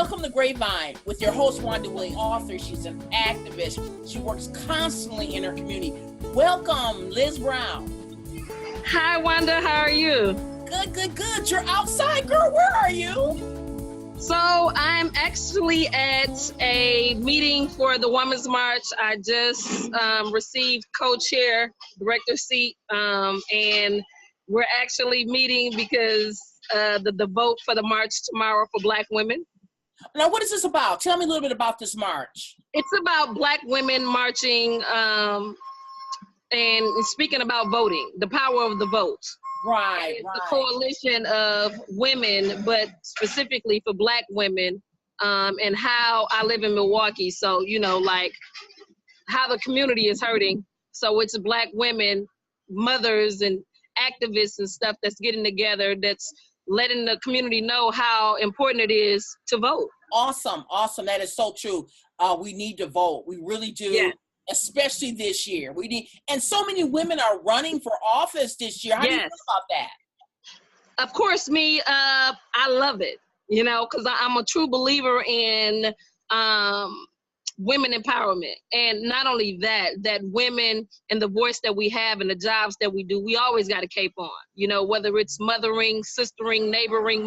Welcome to Grapevine with your host, Wanda Willie, author. She's an activist. She works constantly in her community. Welcome, Liz Brown. Hi, Wanda. How are you? Good. You're outside, girl. Where are you? So I'm actually at a meeting for the Women's March. I just received co-chair director seat, and we're actually meeting because the vote for the march tomorrow for Black women. Now, what is this about? Tell me a little bit about this march. It's about Black women marching and speaking about voting, the power of the vote. Right. It's a coalition of women, but specifically for Black women, and how I live in Milwaukee. So, like how the community is hurting. So it's Black women, mothers and activists and stuff that's getting together, that's letting the community know how important it is to vote. Awesome. That is so true. We need to vote. We really do. Yeah. Especially this year. And so many women are running for office this year. How do you feel about that? Of course, I love it, because I'm a true believer in women empowerment. And not only that women and the voice that we have and the jobs that we do, we always got a cape on, whether it's mothering, sistering, neighboring,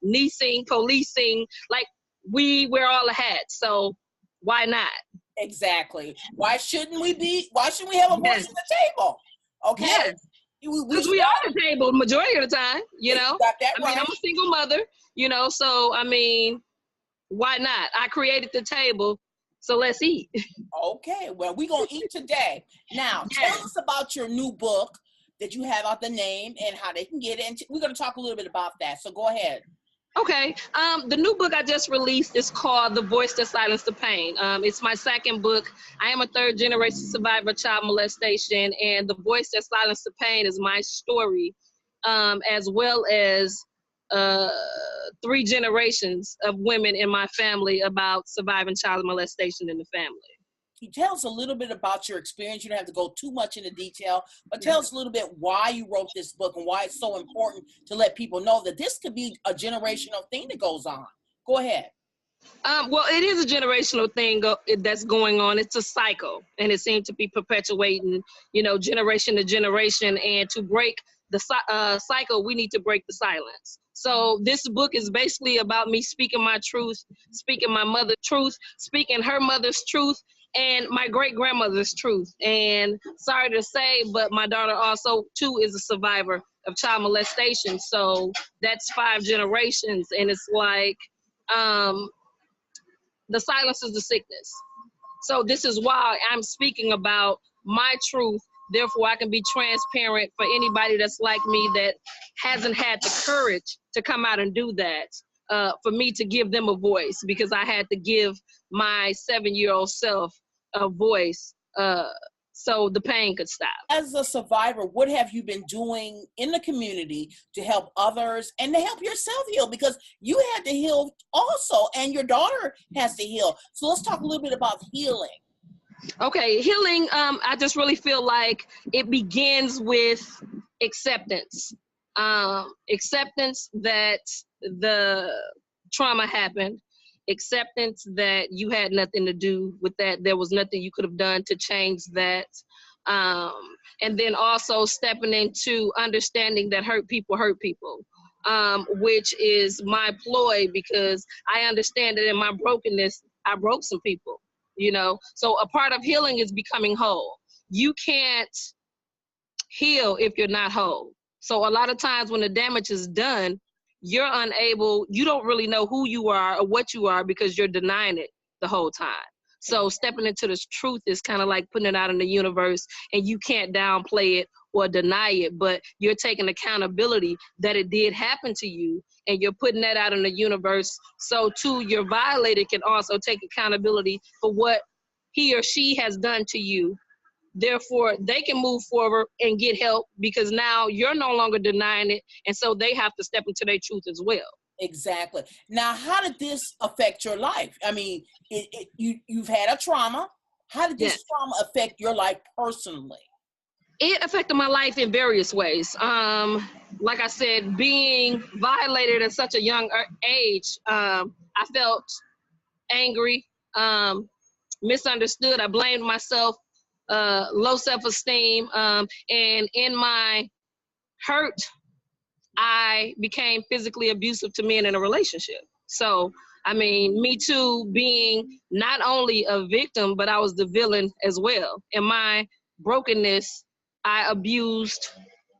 niecing, policing, like we wear all the hats. So why not? Exactly. Why shouldn't we have a voice at the table? Okay. Yes. Because we are at the table majority of the time, Got that right. I'm a single mother, so why not? I created the table, so let's eat. Okay, well, we're going to eat today. Now, tell us about your new book that you have out, the name and how they can get it. And we're going to talk a little bit about that, so go ahead. Okay, the new book I just released is called The Voice That Silenced the Pain. It's my second book. I am a third-generation survivor of child molestation, and The Voice That Silenced the Pain is my story, as well as 3 generations of women in my family about surviving child molestation in the family. You tell us a little bit about your experience. You don't have to go too much into detail, but tell us a little bit why you wrote this book and why it's so important to let people know that this could be a generational thing that goes on. Go ahead. Well, it is a generational thing that's going on. It's a cycle, and it seems to be perpetuating, generation to generation. And to break the cycle, we need to break the silence. So this book is basically about me speaking my truth, speaking my mother's truth, speaking her mother's truth, and my great-grandmother's truth. And sorry to say, but my daughter also, too, is a survivor of child molestation. So that's 5 generations. And it's like the silence is the sickness. So this is why I'm speaking about my truth. Therefore, I can be transparent for anybody that's like me that hasn't had the courage to come out and do that, for me to give them a voice, because I had to give my 7-year-old self a voice so the pain could stop. As a survivor, what have you been doing in the community to help others and to help yourself heal? Because you had to heal also, and your daughter has to heal. So let's talk a little bit about healing. Okay, healing, I just really feel like it begins with acceptance. Acceptance that the trauma happened, acceptance that you had nothing to do with that. There was nothing you could have done to change that. And then also stepping into understanding that hurt people, which is my ploy, because I understand that in my brokenness, I broke some people. So a part of healing is becoming whole. You can't heal if you're not whole. So a lot of times when the damage is done, you don't really know who you are or what you are, because you're denying it the whole time. So stepping into this truth is kind of like putting it out in the universe, and you can't downplay it or deny it, but you're taking accountability that it did happen to you, and you're putting that out in the universe. So too, your violator can also take accountability for what he or she has done to you. Therefore, they can move forward and get help, because now you're no longer denying it, and so they have to step into their truth as well. Exactly. Now, how did this affect your life? I mean, you've had a trauma. How did this trauma affect your life personally? It affected my life in various ways. Like I said, being violated at such a young age, I felt angry, misunderstood. I blamed myself, low self-esteem, and in my hurt, I became physically abusive to men in a relationship. So, I mean, me too, being not only a victim, but I was the villain as well. In my brokenness, I abused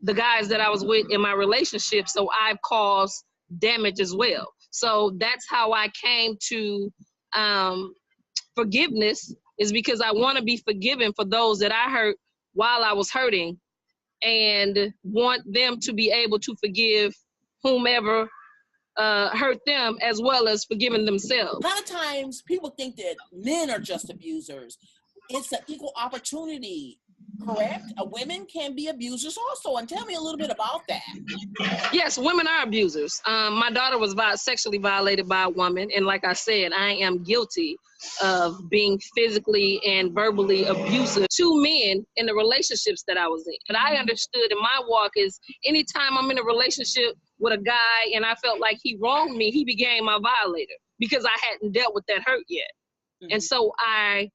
the guys that I was with in my relationship. So I've caused damage as well. So that's how I came to forgiveness, is because I want to be forgiven for those that I hurt while I was hurting, and want them to be able to forgive whomever hurt them, as well as forgiving themselves. A lot of times people think that men are just abusers. It's an equal opportunity, correct? Women can be abusers also. And tell me a little bit about that. Yes, women are abusers. My daughter was sexually violated by a woman. And like I said, I am guilty of being physically and verbally abusive to men in the relationships that I was in. But I understood in my walk is anytime I'm in a relationship with a guy and I felt like he wronged me, he became my violator because I hadn't dealt with that hurt yet. Mm-hmm. And so I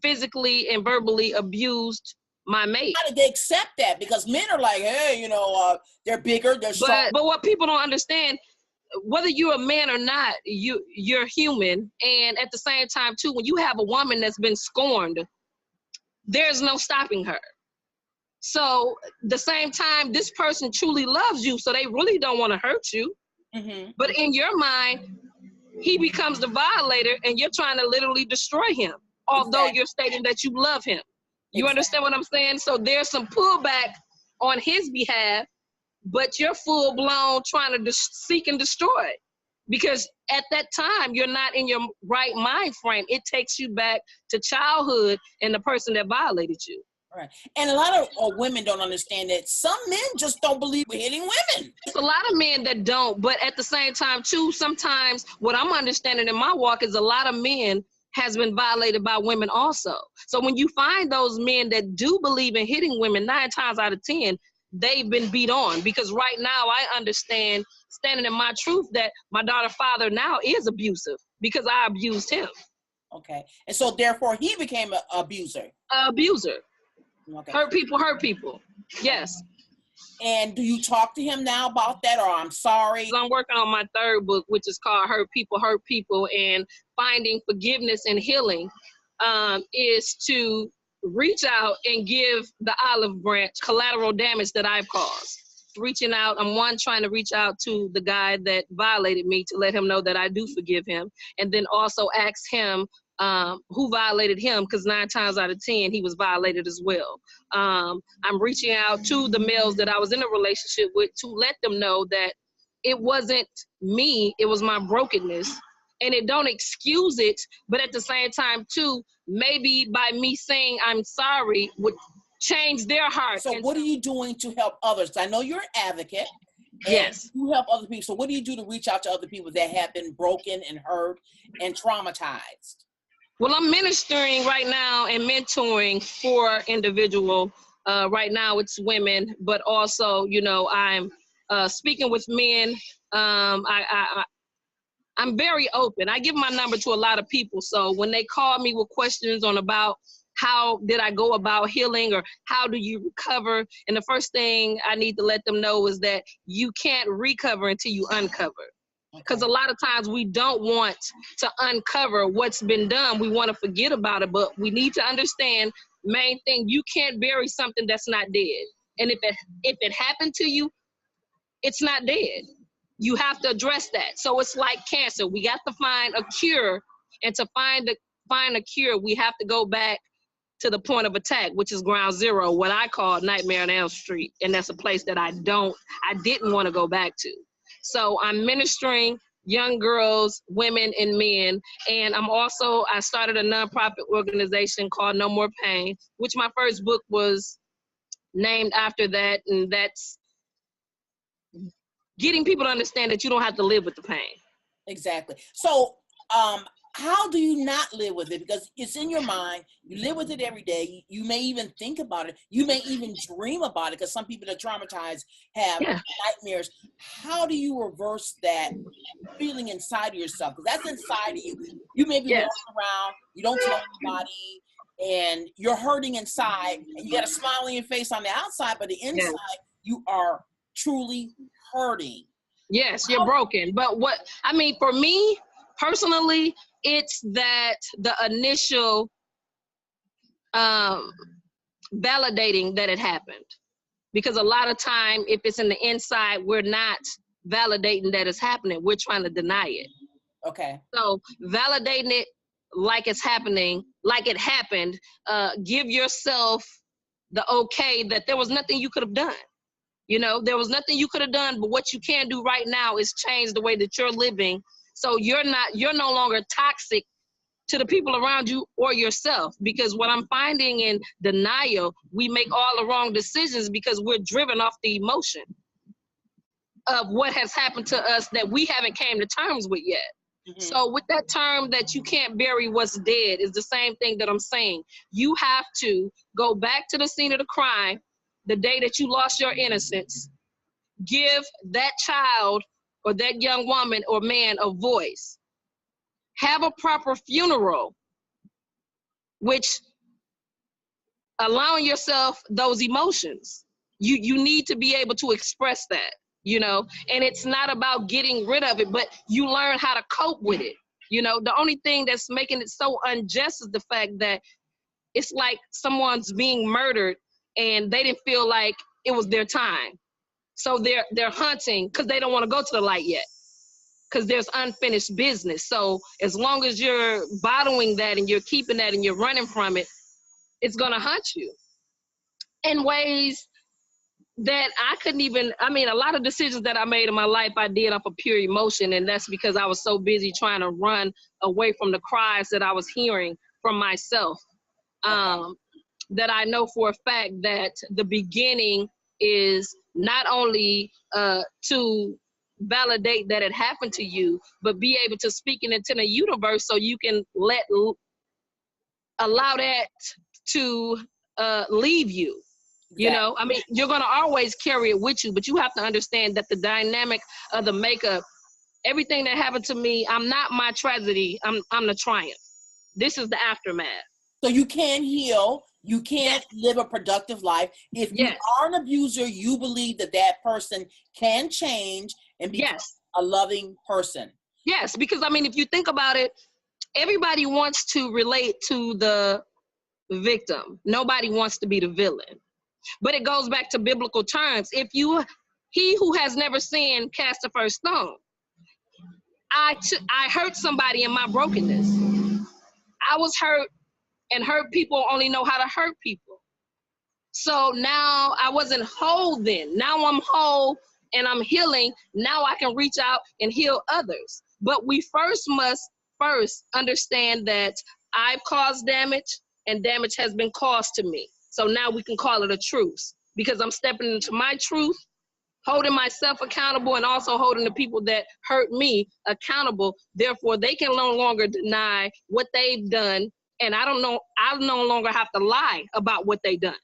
physically and verbally abused my mate. How did they accept that? Because men are like, hey, you know, they're bigger, they're strong. But what people don't understand, whether you're a man or not, you're human. And at the same time, too, when you have a woman that's been scorned, there's no stopping her. So the same time, this person truly loves you, so they really don't want to hurt you. Mm-hmm. But in your mind, he becomes the violator, and you're trying to literally destroy him, although you're stating that you love him. You understand what I'm saying? So there's some pullback on his behalf, but you're full blown trying to seek and destroy. Because at that time, you're not in your right mind frame. It takes you back to childhood and the person that violated you. Right. And a lot of women don't understand that some men just don't believe we're hitting women. It's a lot of men that don't, but at the same time, too, sometimes what I'm understanding in my walk is a lot of men has been violated by women also. So when you find those men that do believe in hitting women, 9 times out of 10, they've been beat on. Because right now I understand, standing in my truth, that my daughter's father now is abusive because I abused him. Okay. And so therefore he became an abuser. Abuser. Okay. Hurt people. Yes. And do you talk to him now about that, or I'm sorry? I'm working on my 3rd book, which is called Hurt People, and finding forgiveness and healing is to reach out and give the olive branch collateral damage that I've caused. Reaching out, I'm trying to reach out to the guy that violated me to let him know that I do forgive him, and then also ask him who violated him, because 9 times out of 10 he was violated as well. I'm reaching out to the males that I was in a relationship with to let them know that it wasn't me, it was my brokenness, and it don't excuse it, but at the same time too, maybe by me saying I'm sorry would change their heart. So what are you doing to help others? I know you're an advocate. Yes. You help other people. So what do you do to reach out to other people that have been broken and hurt and traumatized? Well, I'm ministering right now and mentoring 4 individuals. Right now it's women, but also, you know, I'm speaking with men. I'm very open. I give my number to a lot of people. So when they call me with questions on about how did I go about healing or how do you recover, and the first thing I need to let them know is that you can't recover until you uncover. Because a lot of times we don't want to uncover what's been done. We want to forget about it, but we need to understand, main thing, you can't bury something that's not dead. And if it happened to you, it's not dead. You have to address that. So it's like cancer. We got to find a cure, and to find a cure, we have to go back to the point of attack, which is ground zero, what I call Nightmare on Elm Street. And that's a place that I didn't want to go back to. So I'm ministering young girls, women, and men. And I started a nonprofit organization called No More Pain, which my first book was named after that. And that's getting people to understand that you don't have to live with the pain. Exactly. So how do you not live with it? Because it's in your mind. You live with it every day. You may even think about it. You may even dream about it, because some people that are traumatized have nightmares. How do you reverse that feeling inside of yourself? Because that's inside of you. You may be walking around, you don't tell anybody, and you're hurting inside, and you got a smile on your face on the outside, but the inside, you are truly hurting. Yes, you're broken. But what, I mean, for me personally, it's that the initial validating that it happened. Because a lot of time, if it's in the inside, we're not validating that it's happening. We're trying to deny it. Okay. So validating it like it's happening, like it happened, give yourself the okay that there was nothing you could have done. You know, there was nothing you could have done, but what you can do right now is change the way that you're living. So you're no longer toxic to the people around you or yourself. Because what I'm finding in denial, we make all the wrong decisions because we're driven off the emotion of what has happened to us that we haven't came to terms with yet. Mm-hmm. So with that term that you can't bury what's dead is the same thing that I'm saying. You have to go back to the scene of the crime, the day that you lost your innocence, give that child or that young woman or man a voice. Have a proper funeral, which allowing yourself those emotions. You need to be able to express that, you know, and it's not about getting rid of it, but you learn how to cope with it. You know, the only thing that's making it so unjust is the fact that it's like someone's being murdered and they didn't feel like it was their time. So they're hunting because they don't want to go to the light yet, because there's unfinished business. So as long as you're bottling that and you're keeping that and you're running from it, it's going to hunt you in ways that I couldn't even, I mean, a lot of decisions that I made in my life, I did off of pure emotion. And that's because I was so busy trying to run away from the cries that I was hearing from myself. That I know for a fact that the beginning is not only to validate that it happened to you, but be able to speak it into the universe so you can allow that to leave you. Exactly. You know, I mean, you're going to always carry it with you, but you have to understand that the dynamic of the makeup, everything that happened to me, I'm not my tragedy, I'm the triumph. This is the aftermath. So you can heal. You can't live a productive life. If you are an abuser, you believe that that person can change and become a loving person. Yes, because I mean, if you think about it, everybody wants to relate to the victim. Nobody wants to be the villain. But it goes back to biblical terms. He who has never sinned, cast the first stone. I hurt somebody in my brokenness. I was hurt, and hurt people only know how to hurt people. So now I wasn't whole then. Now I'm whole and I'm healing. Now I can reach out and heal others. But we must understand that I've caused damage and damage has been caused to me. So now we can call it a truce, because I'm stepping into my truth, holding myself accountable, and also holding the people that hurt me accountable. Therefore, they can no longer deny what they've done. And I no longer have to lie about what they done.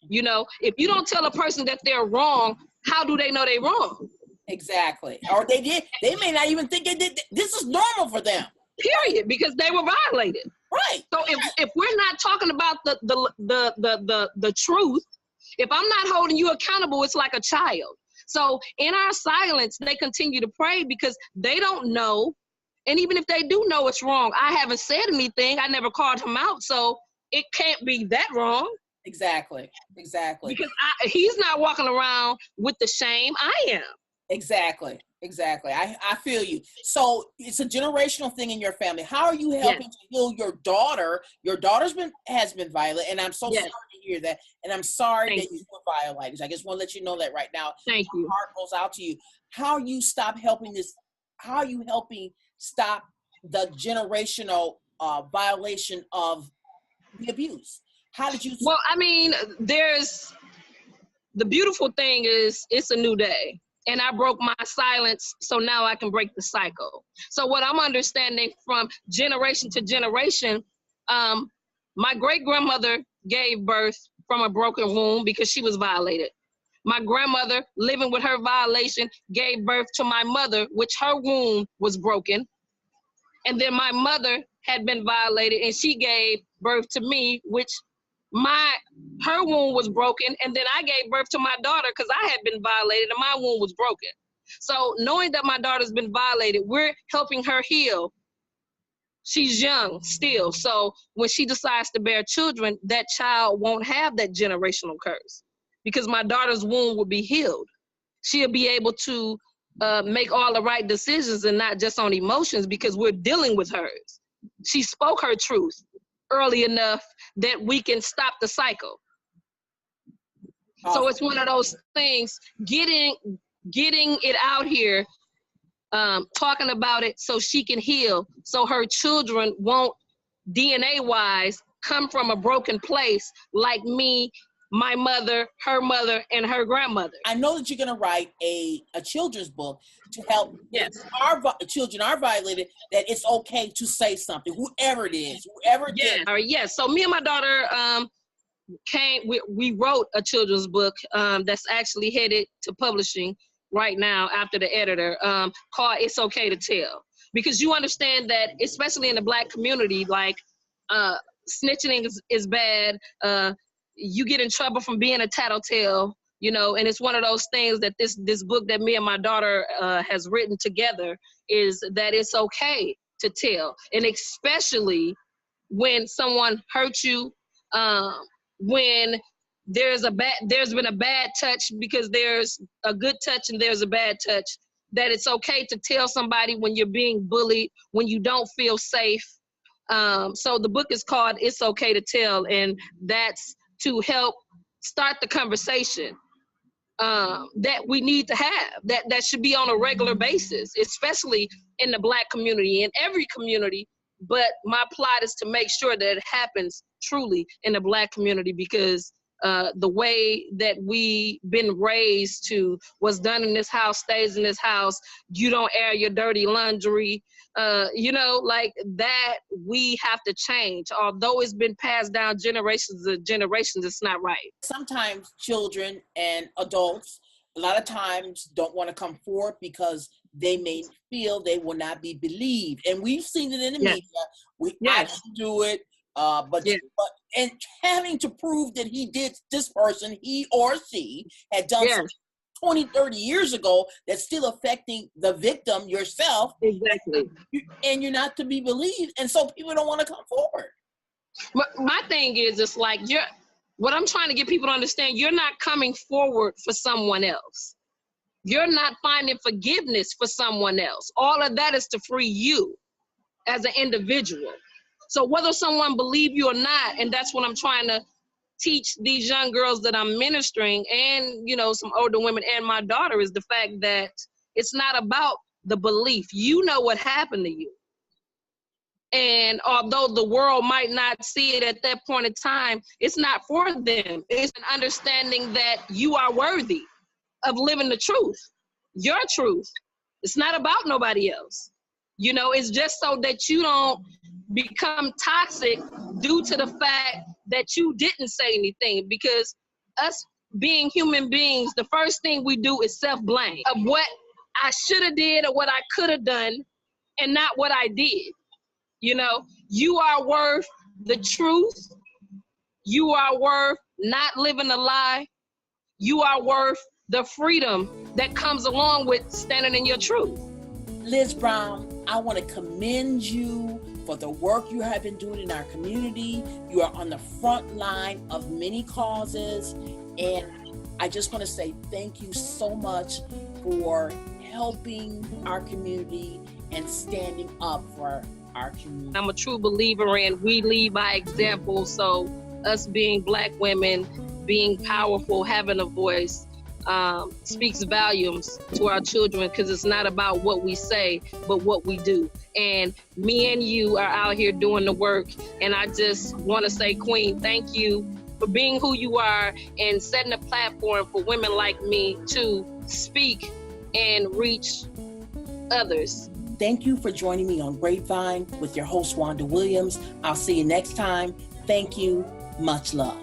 You know, if you don't tell a person that they're wrong, how do they know they're wrong? Exactly. Or they may not even think they did. This is normal for them. Period, because they were violated. Right. So if we're not talking about the truth, if I'm not holding you accountable, it's like a child. So in our silence, they continue to pray because they don't know. And even if they do know it's wrong, I haven't said anything. I never called him out. So it can't be that wrong. Exactly. Because he's not walking around with the shame. I am. Exactly. I feel you. So it's a generational thing in your family. How are you helping to heal your daughter? Your daughter's has been violent, and I'm so sorry to hear that. And I'm sorry that you were violated. I just want to let you know that right now. Thank you. My heart goes out to you. How are you How are you helping stop the generational violation of the abuse? How did you? Well, I mean, the beautiful thing is it's a new day. and I broke my silence, so now I can break the cycle. So what I'm understanding from generation to generation, my great-grandmother gave birth from a broken womb because she was violated. My grandmother, living with her violation, gave birth to my mother, which her womb was broken. And then my mother had been violated, and she gave birth to me, which her womb was broken. And then I gave birth to my daughter because I had been violated and my womb was broken. So knowing that my daughter's been violated, we're helping her heal. She's young still. So when she decides to bear children, that child won't have that generational curse because my daughter's womb will be healed. She'll be able to make all the right decisions and not just on emotions because we're dealing with hers. She spoke her truth early enough that we can stop the cycle. So it's one of those things, getting it out here, talking about it so she can heal, so her children won't DNA-wise come from a broken place like me, my mother, her mother, and her grandmother. I know that you're going to write a children's book to help Yes. our children are violated, that it's okay to say something, whoever it is, whoever did. Yes. So me and my daughter we wrote a children's book that's actually headed to publishing right now after the editor, called It's Okay to Tell. Because you understand that, especially in the Black community, like snitching is bad. You get in trouble from being a tattletale, you know, and it's one of those things that this book that me and my daughter has written together is that it's okay to tell. And especially when someone hurts you, when there's been a bad touch, because there's a good touch and there's a bad touch, that it's okay to tell somebody when you're being bullied, when you don't feel safe. So the book is called It's Okay to Tell, and that's to help start the conversation that we need to have, that should be on a regular basis, especially in the Black community, in every community. But my plot is to make sure that it happens truly in the Black community, because the way that we been raised to what's done in this house stays in this house, you don't air your dirty laundry, you know, like that we have to change. Although it's been passed down generations of generations, it's not right. Sometimes children and adults a lot of times don't want to come forward because they may feel they will not be believed. And we've seen it in the media. I didn't do it. But and having to prove that this person, he or she, had done something 20, 30 years ago that's still affecting the victim, yourself. Exactly. And you're not to be believed. And so people don't want to come forward. My thing is, it's like, what I'm trying to get people to understand, you're not coming forward for someone else. You're not finding forgiveness for someone else. All of that is to free you as an individual. So whether someone believe you or not, and that's what I'm trying to teach these young girls that I'm ministering, and, you know, some older women and my daughter, is the fact that it's not about the belief. You know what happened to you. And although the world might not see it at that point in time, it's not for them. It's an understanding that you are worthy of living the truth, your truth. It's not about nobody else. You know, it's just so that you don't become toxic due to the fact that you didn't say anything. Because us being human beings, the first thing we do is self-blame of what I should have did or what I could have done and not what I did. You know, you are worth the truth. You are worth not living a lie. You are worth the freedom that comes along with standing in your truth. Liz Brown, I want to commend you for the work you have been doing in our community. You are on the front line of many causes. And I just want to say thank you so much for helping our community and standing up for our community. I'm a true believer in we lead by example. So us being Black women, being powerful, having a voice, speaks volumes to our children, because it's not about what we say, but what we do. And me and you are out here doing the work. And I just want to say, Queen, thank you for being who you are and setting a platform for women like me to speak and reach others. Thank you for joining me on Grapevine with your host, Wanda Williams. I'll see you next time. Thank you. Much love.